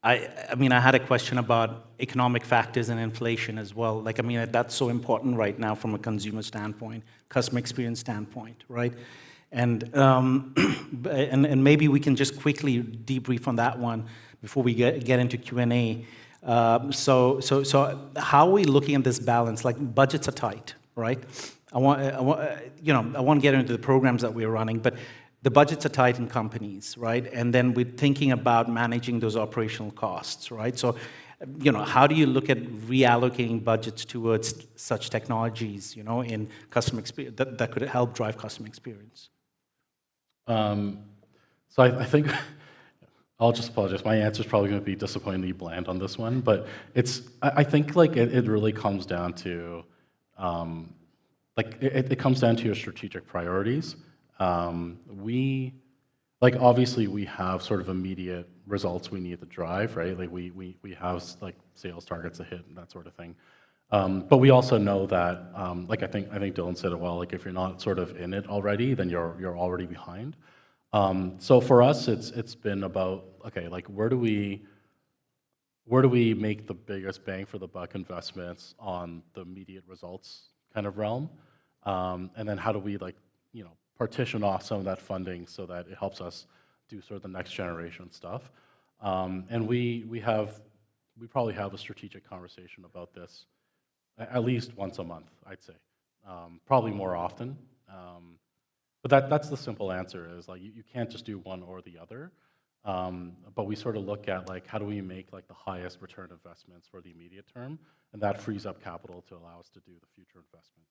I mean, I had a question about economic factors and inflation as well. Like, I mean, that's so important right now from a consumer standpoint, customer experience standpoint, right? And and maybe we can just quickly debrief on that one before we get into Q&A. So how are we looking at this balance? Like, budgets are tight, right? I want to get into the programs that we're running, but the budgets are tight in companies, right? And then we're thinking about managing those operational costs, right? So, how do you look at reallocating budgets towards such technologies, in customer experience that could help drive customer experience? So I think I'll just apologize. My answer is probably going to be disappointingly bland on this one, but I think like it really comes down to it comes down to your strategic priorities. Obviously we have sort of immediate results we need to drive, right? Like we have like sales targets to hit and that sort of thing. But we also know that I think Dylan said it well. Like if you're not sort of in it already, then you're already behind. So for us, it's been about okay, like where do we make the biggest bang for the buck investments on the immediate results kind of realm, and then how do we partition off some of that funding so that it helps us do sort of the next generation stuff. And we probably have a strategic conversation about this at least once a month, I'd say, probably more often. But that's the simple answer is like you can't just do one or the other. But we sort of look at like how do we make like the highest return investments for the immediate term, and that frees up capital to allow us to do the future investment.